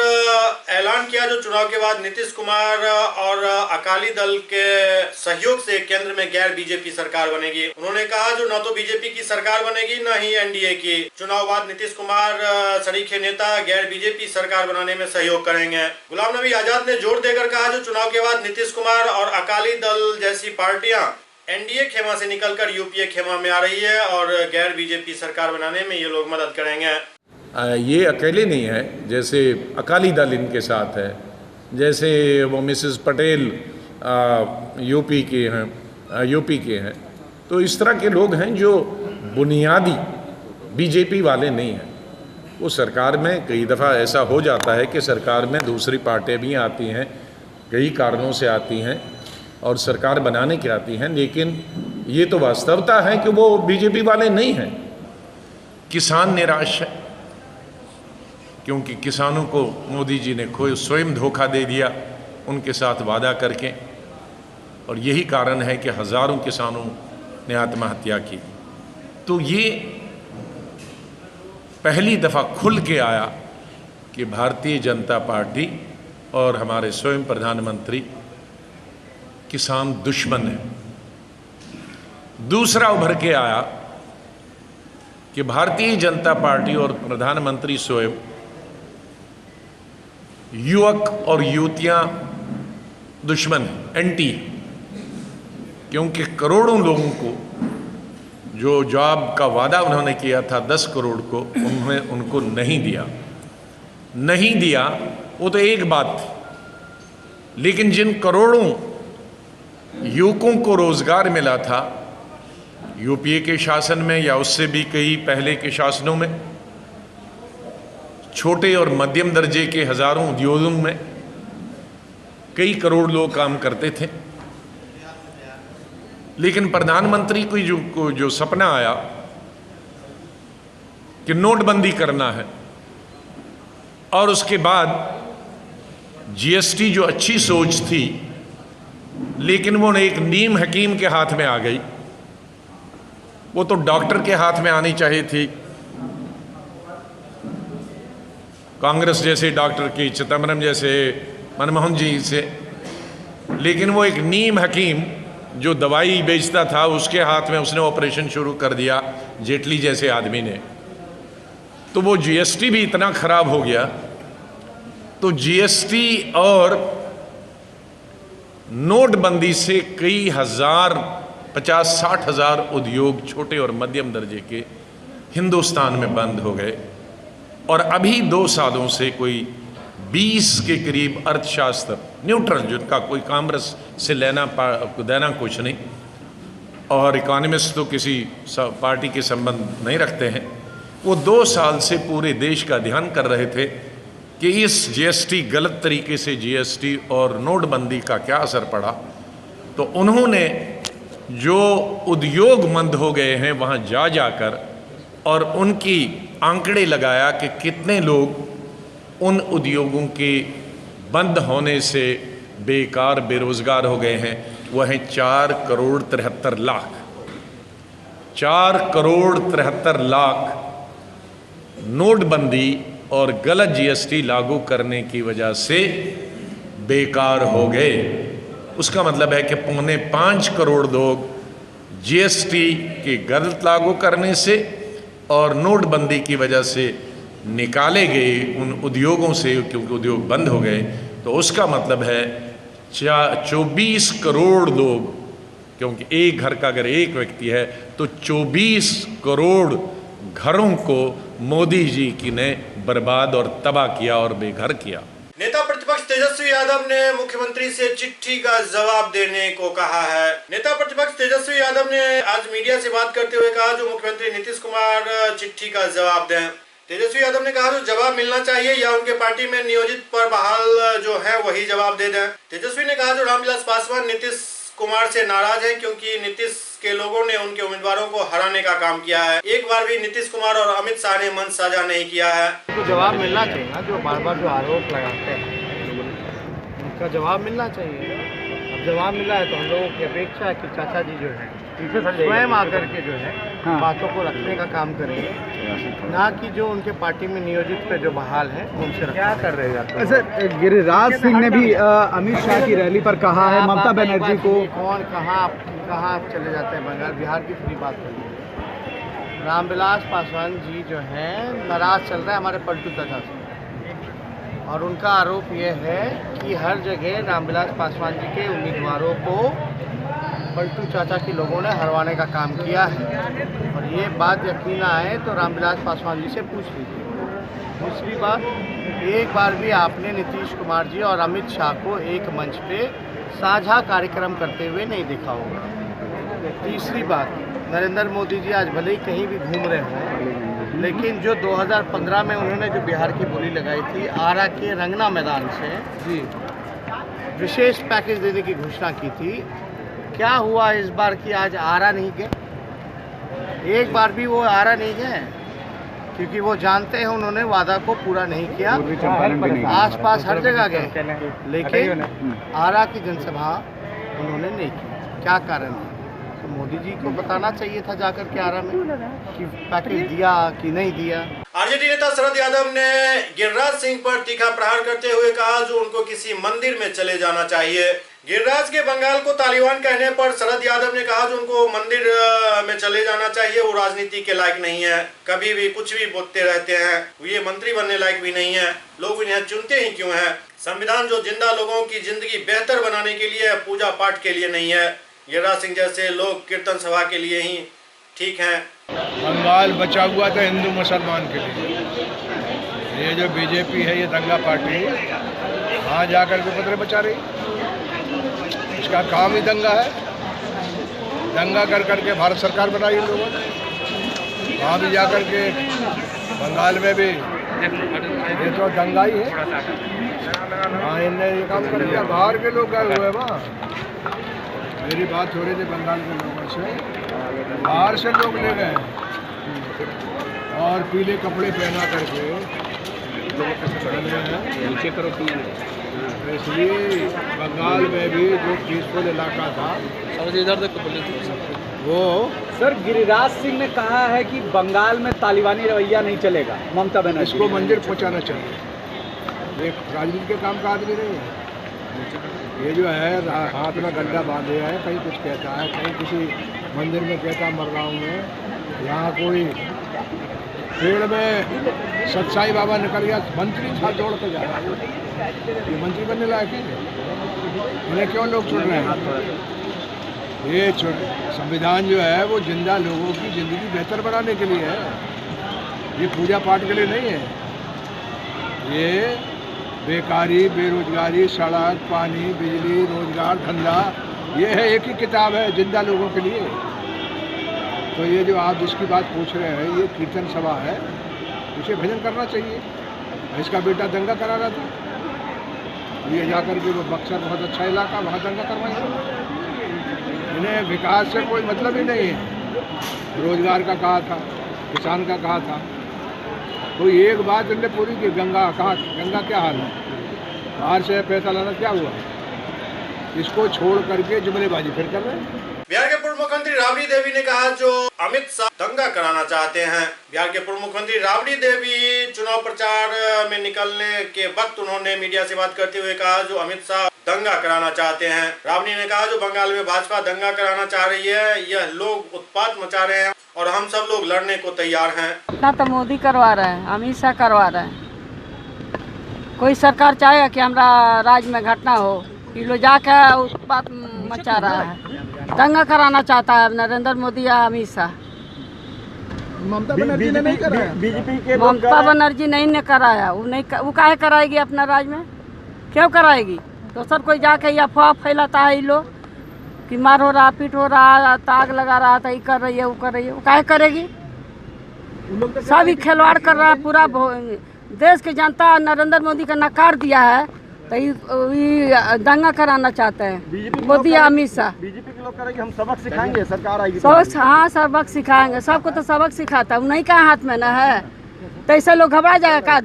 ऐलान किया जो चुनाव के बाद नीतीश कुमार और अकाली दल के सहयोग से केंद्र में गैर बीजेपी सरकार बनेगी। उन्होंने कहा जो न तो बीजेपी की सरकार बनेगी न ही एनडीए की। चुनाव बाद नीतीश कुमार सरीखे नेता गैर बीजेपी सरकार बनाने में सहयोग करेंगे। गुलाम नबी आजाद ने जोर देकर कहा जो चुनाव के बाद नीतीश कुमार और अकाली दल जैसी पार्टियां एनडीए खेमा से निकलकर यूपीए खेमा में आ रही है और गैर बीजेपी सरकार बनाने में ये लोग मदद करेंगे। ये अकेले नहीं है, जैसे अकाली दल इनके साथ है, जैसे वो मिसेस पटेल यूपी के हैं, तो इस तरह के लोग हैं जो बुनियादी बीजेपी वाले नहीं हैं। वो सरकार में कई दफ़ा ऐसा हो जाता है कि सरकार में दूसरी पार्टियां भी आती हैं, कई कारणों से आती हैं और सरकार बनाने की आती हैं, लेकिन ये तो वास्तवता है कि वो बीजेपी वाले नहीं हैं। किसान निराश है क्योंकि किसानों को मोदी जी ने स्वयं धोखा दे दिया उनके साथ वादा करके, और यही कारण है कि हज़ारों किसानों ने आत्महत्या की। तो ये पहली दफ़ा खुल के आया कि भारतीय जनता पार्टी और हमारे स्वयं प्रधानमंत्री किसान दुश्मन है। दूसरा उभर के आया कि भारतीय जनता पार्टी और प्रधानमंत्री स्वयं युवक और युवतियां दुश्मन है, एंटी, क्योंकि करोड़ों लोगों को जो जॉब का वादा उन्होंने किया था 10 करोड़ को, उन्होंने उनको नहीं दिया। वो तो एक बात थी, लेकिन जिन करोड़ों युवकों को रोजगार मिला था यूपीए के शासन में या उससे भी कई पहले के शासनों में, छोटे और मध्यम दर्जे के हजारों उद्योगों में कई करोड़ लोग काम करते थे, लेकिन प्रधानमंत्री को जो सपना आया कि नोटबंदी करना है और उसके बाद जीएसटी जो अच्छी सोच थी, लेकिन वो एक नीम हकीम के हाथ में आ गई। वो तो डॉक्टर के हाथ में आनी चाहिए थी, कांग्रेस जैसे डॉक्टर की, चिदम्बरम जैसे, मनमोहन जी से, लेकिन वो एक नीम हकीम जो दवाई बेचता था उसके हाथ में उसने ऑपरेशन शुरू कर दिया, जेटली जैसे आदमी ने। तो वो जीएसटी भी इतना खराब हो गया। तो जीएसटी और नोटबंदी से कई हजार, 50-60 हज़ार उद्योग छोटे और मध्यम दर्जे के हिंदुस्तान में बंद हो गए, और अभी 2 सालों से कोई 20 के करीब अर्थशास्त्र न्यूट्रल, जिनका कोई कांग्रेस से लेना देना कुछ नहीं, और इकोनॉमिस्ट तो किसी पार्टी के संबंध नहीं रखते हैं, वो 2 साल से पूरे देश का ध्यान कर रहे थे कि इस जीएसटी, गलत तरीके से जीएसटी और नोटबंदी का क्या असर पड़ा। तो उन्होंने जो उद्योग मंद हो गए हैं वहाँ जाकर और उनकी आंकड़े लगाया कि कितने लोग उन उद्योगों के बंद होने से बेकार, बेरोजगार हो गए हैं। वह हैं 4 करोड़ 73 लाख। 4 करोड़ 73 लाख नोटबंदी और गलत जीएसटी लागू करने की वजह से बेकार हो गए। उसका मतलब है कि 4.25 करोड़ लोग जीएसटी के गलत लागू करने से और नोटबंदी की वजह से निकाले गए उन उद्योगों से, क्योंकि उद्योग बंद हो गए। तो उसका मतलब है 24 करोड़ लोग, क्योंकि एक घर का अगर एक व्यक्ति है तो 24 करोड़ घरों को मोदी जी की ने बर्बाद और तबाह किया और बेघर किया। नेता प्रतिपक्ष तेजस्वी यादव ने मुख्यमंत्री से चिट्ठी का जवाब देने को कहा है। नेता प्रतिपक्ष तेजस्वी यादव ने आज मीडिया से बात करते हुए कहा जो मुख्यमंत्री नीतीश कुमार चिट्ठी का जवाब दें। तेजस्वी यादव ने कहा जो जवाब मिलना चाहिए या उनके पार्टी में नियोजित पर बहाल जो है वही जवाब दे दें। तेजस्वी ने कहा जो रामविलास पासवान नीतीश कुमार से नाराज है क्योंकि नीतीश के लोगों ने उनके उम्मीदवारों को हराने का काम किया है। एक बार भी नीतीश कुमार और अमित शाह ने मंच साझा नहीं किया है। तो जवाब मिलना चाहिए ना, जो बार बार जो आरोप लगाते हैं उनका जवाब मिलना चाहिए। अब जवाब मिला है तो हम लोगों की अपेक्षा है कि चाचा जी जो है स्वयं आकर के जो है बातों को रखने का काम करेंगे, ना कि जो उनके पार्टी में नियोजित पे जो बहाल है उनसे क्या कर रहे हैं। सर, गिरिराज सिंह ने भी अमित शाह की रैली पर कहा है ममता बनर्जी को। कौन कहाँ आप चले जाते हैं बंगाल बिहार की पूरी बात करेंगे। रामविलास पासवान जी जो हैं नाराज चल रहे हैं हमारे पलटू चाचा से, और उनका आरोप ये है कि हर जगह रामविलास पासवान जी के उम्मीदवारों को पलटू चाचा के लोगों ने हरवाने का काम किया है। और ये बात यकीन ना आए तो रामविलास पासवान जी से पूछ लीजिए। दूसरी बात, एक बार भी आपने नीतीश कुमार जी और अमित शाह को एक मंच पे साझा कार्यक्रम करते हुए नहीं देखा होगा। तीसरी बात, नरेंद्र मोदी जी आज भले ही कहीं भी घूम रहे हों, लेकिन जो 2015 में उन्होंने जो बिहार की बोली लगाई थी आरा के रंगना मैदान से विशेष पैकेज देने की घोषणा की थी, क्या हुआ इस बार कि आज आरा नहीं गए? एक बार भी वो आरा नहीं गए क्योंकि वो जानते हैं उन्होंने वादा को पूरा नहीं किया। आसपास हर जगह गए लेकिन आरा की जनसभा उन्होंने नहीं की। क्या कारण है? तो मोदी जी को बताना चाहिए था जाकर के आरा में कि पैकेज दिया कि नहीं दिया। आरजेडी नेता शरद यादव ने गिरिराज सिंह पर तीखा प्रहार करते हुए कहा जो उनको किसी मंदिर में चले जाना चाहिए। गिरिराज के बंगाल को तालिबान कहने पर शरद यादव ने कहा जो उनको मंदिर में चले जाना चाहिए, वो राजनीति के लायक नहीं है, कभी भी कुछ भी बोलते रहते हैं, ये मंत्री बनने लायक भी नहीं है, लोग इन्हें चुनते ही क्यों हैं? संविधान जो जिंदा लोगों की जिंदगी बेहतर बनाने के लिए है, पूजा पाठ के लिए नहीं है। गिरिराज सिंह जैसे लोग कीर्तन सभा के लिए ही ठीक हैं। बंगाल बचा हुआ था हिंदू मुसलमान के लिए। ये जो बीजेपी है, ये दंगा पार्टी वहाँ जाकर के पत्र बचा रही, इसका काम ही दंगा है। दंगा कर करके भारत सरकार बनाई इन लोगों ने। वहाँ भी जाकर के बंगाल में भी ये तो दंगा ही है। हाँ, इनने ये काम कर दिया। बाहर के लोग गए हुए वहाँ। मेरी बात हो रही थी बंगाल के लोगों से, बाहर से लोग ले गए और पीले कपड़े पहना करके नीचे करो। इसलिए बंगाल में भी जो पीसफुल इलाका था वो सर, गिरिराज सिंह ने कहा है कि बंगाल में तालिबानी रवैया नहीं चलेगा। ममता बनर्जी इसको मंदिर पहुंचाना चाहिए। ये राजनीति के काम का आदमी नहीं है। ये जो है हाथ में गड्ढा बांधे है, कहीं कुछ कहता है, कहीं किसी मंदिर में कहता मर रहा हूँ मैं। यहाँ कोई पेड़ में सतसाई बाबा निकल गया, मंत्री था दौड़ के जा रहा है। ये मंत्री बनने लायक है? इन्हें क्यों लोग चुन रहे हैं? ये संविधान जो है वो जिंदा लोगों की ज़िंदगी बेहतर बनाने के लिए है, ये पूजा पाठ के लिए नहीं है। ये बेकारी, बेरोजगारी, सड़क, पानी, बिजली, रोजगार, धंधा, ये है एक ही किताब है जिंदा लोगों के लिए। तो ये जो आप जिसकी बात पूछ रहे हैं, ये कीर्तन सभा है, इसे भजन करना चाहिए। इसका बेटा दंगा करा रहा था, ये जाकर के वो बक्सर बहुत अच्छा इलाका, वहाँ दंगा करवाएंगे। इन्हें विकास से कोई मतलब ही नहीं है। रोजगार का कहा था, किसान का कहा था, कोई एक बात इनने पूरी की। गंगा कहा, गंगा क्या हाल है? बाहर से पैसा लाना क्या हुआ? इसको छोड़ करके जुमलेबाजी फिर कर रहे हैं। बिहार के पूर्व मुख्यमंत्री राबड़ी देवी ने कहा जो अमित शाह दंगा कराना चाहते हैं। बिहार के पूर्व मुख्यमंत्री राबड़ी देवी चुनाव प्रचार में निकलने के वक्त उन्होंने मीडिया से बात करते हुए कहा जो अमित शाह दंगा कराना चाहते हैं। राबड़ी ने कहा जो बंगाल में भाजपा दंगा कराना चाह रही है, यह लोग उत्पात मचा रहे हैं और हम सब लोग लड़ने को तैयार हैं। इतना तो मोदी करवा रहे हैं, अमित शाह करवा रहे हैं। कोई सरकार चाहेगा कि हमारा राज्य में घटना हो? ये लोग जाकर उत्पात मचा रहा है, दंगा कराना चाहता है नरेंद्र मोदी या अमित शाह। ममता बनर्जी ने नहीं कराया। बीजेपी के ममता बनर्जी नहीं कराया। वो काहे कराएगी अपना राज्य में? क्यों कराएगी? तो सर कोई जाके अफवाह फैलाता है ये लोग कि मार हो रहा, पीट हो रहा, ताग लगा रहा था, ये कर रही है, वो कर रही है। वो काहे करेगी? सभी खिलवाड़ कर रहा है। पूरा देश की जनता नरेंद्र मोदी का नकार दिया है, तो ये दंगा कराना चाहते हैं मोदी अमित शाह। बीजेपी के लोग करेंगे हम सबक सिखाएंगे, सरकार आएगी सबक। हाँ, सबक सिखाएंगे, सबको तो सबक सिखाता है। नहीं कहा हाथ में ना है, तो ऐसे लोग घबरा जाएगा का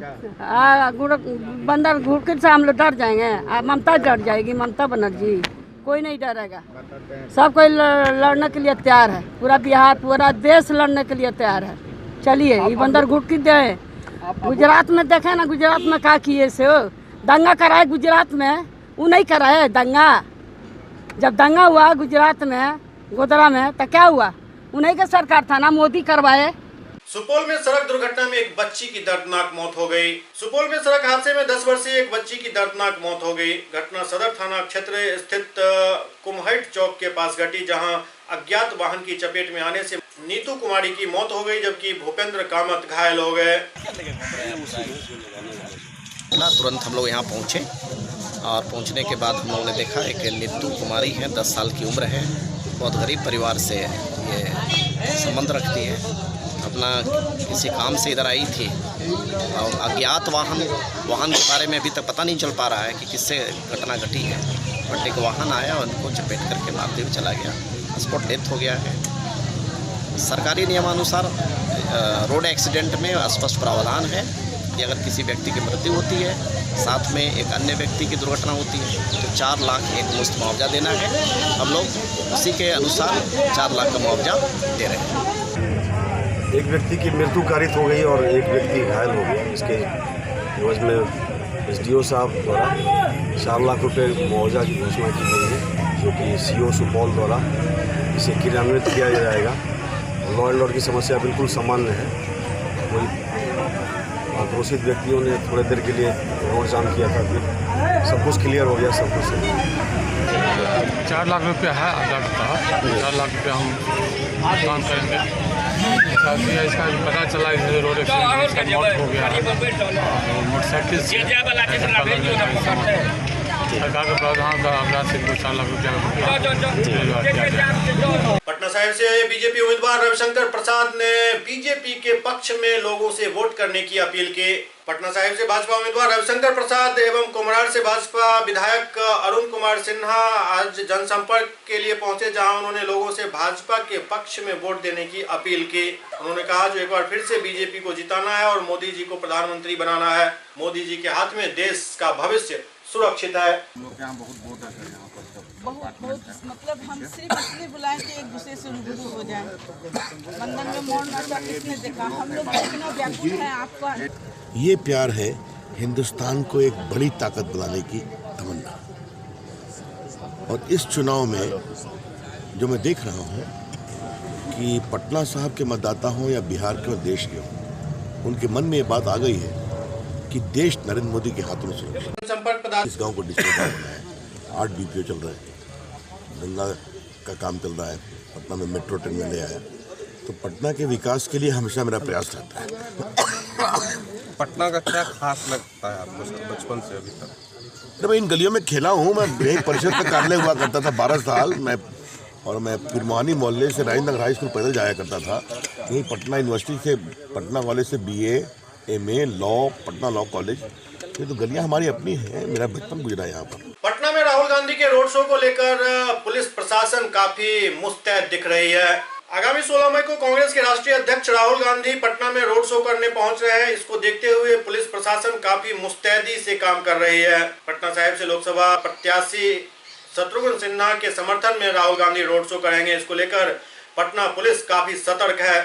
बंदर घुड़किट से हम लोग डर जाएंगे। ममता डर जाएगी, ममता बनर्जी। कोई नहीं डरेगा। सब कोई लड़ने के लिए तैयार है, पूरा बिहार पूरा देश लड़ने के लिए तैयार है। चलिए ये बंदर घुट की दे। गुजरात में देखे ना, गुजरात में क्या किए से दंगा कराए गुजरात में, वो नहीं कराए दंगा। जब दंगा हुआ गुजरात में गोधरा में तो क्या हुआ, उन्हीं का सरकार था ना, मोदी करवाए। सुपौल में सड़क दुर्घटना में एक बच्ची की दर्दनाक मौत हो गई। सुपौल में सड़क हादसे में 10 वर्षीय एक बच्ची की दर्दनाक मौत हो गई। घटना सदर थाना क्षेत्र स्थित कुम्हट चौक के पास घटी, जहां अज्ञात वाहन की चपेट में आने से नीतू कुमारी की मौत हो गई, जबकि भूपेंद्र कामत घायल हो गए। तुरंत हम लोग यहाँ पहुँचे और पहुँचने के बाद हम लोगों ने देखा एक नीतू कुमारी है, 10 साल की उम्र है, बहुत गरीब परिवार से ये संबंध रखती है। अपना किसी काम से इधर आई थी और अज्ञात वाहन के बारे में अभी तक पता नहीं चल पा रहा है कि किससे घटना घटी है, बट एक वाहन आया और उनको चपेट करके मारते हुए चला गया। स्पॉट डेथ हो गया है। सरकारी नियमानुसार रोड एक्सीडेंट में स्पष्ट प्रावधान है कि अगर किसी व्यक्ति की मृत्यु होती है, साथ में एक अन्य व्यक्ति की दुर्घटना होती है, तो 4 लाख एक मुश्त मुआवजा देना है। हम लोग उसी के अनुसार 4 लाख का मुआवजा दे रहे हैं। एक व्यक्ति की मृत्यु कारित हो गई और एक व्यक्ति घायल हो गया। इसके एवज में SDO साहब द्वारा 4 लाख रुपए मुआवजा की घोषणा की गई है, जो कि CO सुपौल द्वारा इसे क्रियान्वित किया जाएगा। लॉ एंड ऑर्डर की समस्या बिल्कुल सामान्य है। कोई आक्रोशित व्यक्तियों ने थोड़ी देर के लिए रोड जाम किया था, फिर सब कुछ क्लियर हो गया, सब कुछ 4 लाख रुपया है आजाद का। 4 लाख रुपया हम काम करेंगे। साथ ही इसका पता चला इस रोड एक्सीडेंट में मौत हो गया मोटरसाइकिल से। सरकार का प्रावधान का अपराध से 4 लाख रुपया किया जाए। पटना साहिब से बीजेपी उम्मीदवार रविशंकर प्रसाद ने बीजेपी के पक्ष में लोगों से वोट करने की अपील की। पटना साहिब से भाजपा उम्मीदवार रविशंकर प्रसाद एवं कुम्हरार से भाजपा विधायक अरुण कुमार सिन्हा आज जनसंपर्क के लिए पहुंचे, जहां उन्होंने लोगों से भाजपा के पक्ष में वोट देने की अपील की। उन्होंने कहा जो एक बार फिर से बीजेपी को जिताना है और मोदी जी को प्रधानमंत्री बनाना है। मोदी जी के हाथ में देश का भविष्य सुरक्षित है। बहुत मतलब हम सिर्फ इसलिए बुलाए कि एक दूसरे से रूबरू हो जाए। बंधन में मौन नाचा किसने देखा, हम लोग कितना व्याकुल है आपका। ये प्यार है हिंदुस्तान को एक बड़ी ताकत बनाने की तमन्ना। और इस चुनाव में जो मैं देख रहा हूँ कि पटना साहब के मतदाता हों या बिहार के और देश के हों, उनके मन में ये बात आ गई है कि देश नरेंद्र मोदी के हाथों में सुरक्षित। इस गांव को डिस्ट्रिक्ट होना है, 8 BPO चल रहा है, गंगा का काम चल रहा है, पटना में मेट्रो ट्रेन में ले आया, तो पटना के विकास के लिए हमेशा मेरा प्रयास रहता है। पटना का क्या खास लगता है आपको सर बचपन से अभी तक? जब मैं इन गलियों में खेला हूँ, मैं विधायक परिषद का कार्यालय हुआ करता था 12 साल मैं, और मैं पिरमोहानी मोहल्ले से राजेंद्र नगर हाई स्कूल पैदल जाया करता था। यहीं पटना यूनिवर्सिटी से, पटना वाले से BA MA law, Patna law college, ये तो गलियां हमारी अपनी हैं। मेरा बचपन गुजरा यहाँ पर। पटना में राहुल गांधी के रोड शो को लेकर पुलिस प्रशासन काफी मुस्तैद दिख रही है। आगामी 16 मई को कांग्रेस के राष्ट्रीय अध्यक्ष राहुल गांधी पटना में रोड शो करने पहुंच रहे हैं। इसको देखते हुए पुलिस प्रशासन काफी मुस्तैदी से काम कर रही है। पटना साहिब से लोकसभा प्रत्याशी शत्रुघ्न सिन्हा के समर्थन में राहुल गांधी रोड शो करेंगे। इसको लेकर पटना पुलिस काफी सतर्क है।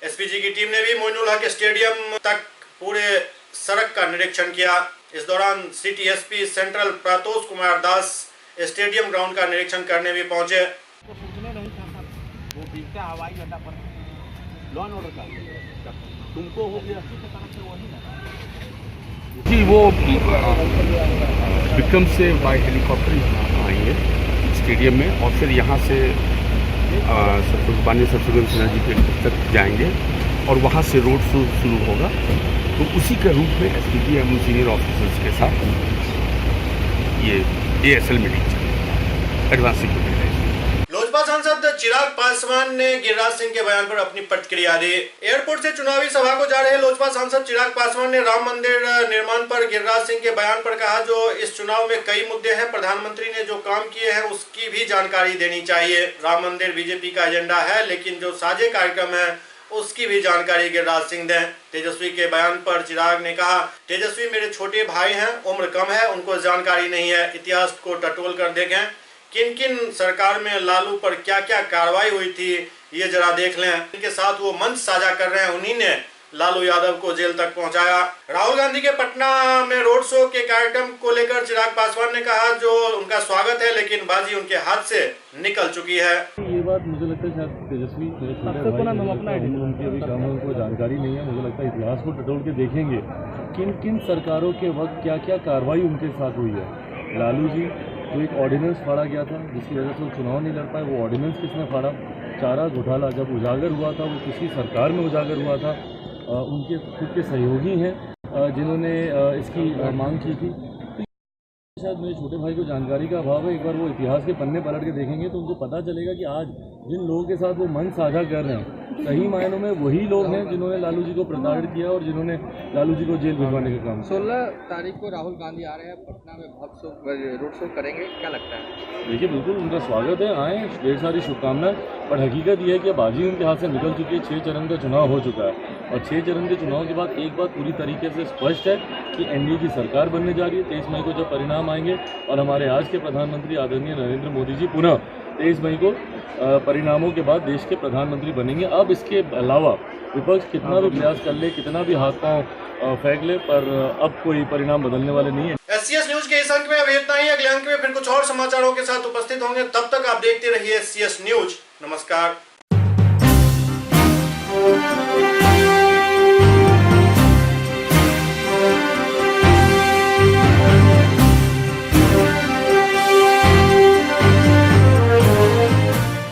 SPG की टीम ने भी मोइनुल हक स्टेडियम तक पूरे सड़क का निरीक्षण किया। इस दौरान city SP central प्रतोष Kumar Das stadium ground का निरीक्षण करने भी पहुंचे। हवाई अड्डा पर लॉ एंड ऑर्डर का तुमको हो गया जी, वो विक्रम से बाय हेलीकॉप्टर आएंगे स्टेडियम में और फिर यहाँ से माननीय शत्रुघ्न सिन्हा जी के तक जाएंगे और वहाँ से रोड शो शुरू होगा। तो उसी के रूप में SPG एवं सीनियर ऑफिसर्स के साथ ये ASL मीटिंग एडवांस सिक्योरिटी है। लोजपा सांसद चिराग पासवान ने गिरिराज सिंह के बयान पर अपनी प्रतिक्रिया दी। एयरपोर्ट से चुनावी सभा को जा रहे लोजपा सांसद चिराग पासवान ने राम मंदिर निर्माण पर गिरिराज सिंह के बयान पर कहा, जो इस चुनाव में कई मुद्दे हैं, प्रधानमंत्री ने जो काम किए हैं उसकी भी जानकारी देनी चाहिए। राम मंदिर बीजेपी का एजेंडा है, लेकिन जो साझे कार्यक्रम है उसकी भी जानकारी गिरिराज सिंह दें। तेजस्वी के बयान पर चिराग ने कहा, तेजस्वी मेरे छोटे भाई हैं, उम्र कम है, उनको जानकारी नहीं है। इतिहास को टटोल कर देखें किन किन सरकार में लालू पर क्या क्या कार्रवाई हुई थी ये जरा देख लें। इनके साथ वो मंच साझा कर रहे हैं, उन्हीं ने लालू यादव को जेल तक पहुंचाया। राहुल गांधी के पटना में रोड शो के कार्यक्रम को लेकर चिराग पासवान ने कहा जो उनका स्वागत है, लेकिन बाजी उनके हाथ से निकल चुकी है। ये बात मुझे लगता है शायद तेजस्वी उनकी अभी काम को जानकारी नहीं है। मुझे लगता है इतिहास को टटोल के देखेंगे किन किन सरकारों के वक्त क्या क्या कार्रवाई उनके साथ हुई है। लालू जी जो एक ऑर्डिनेंस फाड़ा गया था जिसकी वजह से वो चुनाव नहीं लड़ पाए, वो ऑर्डिनेंस किसने फाड़ा? चारा घोटाला जब उजागर हुआ था वो किसी सरकार में उजागर हुआ था, उनके खुद के सहयोगी हैं जिन्होंने इसकी मांग की थी। तो शायद मेरे छोटे भाई को जानकारी का अभाव है। एक बार वो इतिहास के पन्ने पलट के देखेंगे तो उनको पता चलेगा कि आज जिन लोगों के साथ वो मन साझा कर रहे हैं सही मायनों में वही लोग हैं जिन्होंने लालू जी को प्रताड़ित किया और जिन्होंने लालू जी को जेल भिजवाने का काम। 16 तारीख को राहुल गांधी आ रहे हैं पटना में, बहुत रोड शो करेंगे, क्या लगता है? देखिए बिल्कुल उनका स्वागत है, आए, ढेर सारी शुभकामनाएं। पर हकीकत यह है कि बाजी उनके हाथ से निकल चुकी है। 6 चरण का चुनाव हो चुका है और 6 चरण के चुनाव के बाद एक बात पूरी तरीके से स्पष्ट है कि एनडीए की सरकार बनने जा रही है। 23 मई को जब परिणाम आएंगे और हमारे आज के प्रधानमंत्री आदरणीय नरेंद्र मोदी जी पुनः 23 मई को परिणामों के बाद देश के प्रधानमंत्री बनेंगे। अब इसके अलावा विपक्ष कितना भी प्रयास कर ले, कितना भी हाथ पांव फेंक ले, पर अब कोई परिणाम बदलने वाले नहीं है। SCS न्यूज के इस अंक में अब इतना ही। अगले अंक में फिर कुछ और समाचारों के साथ उपस्थित होंगे। तब तक आप देखते रहिए SCS न्यूज। नमस्कार।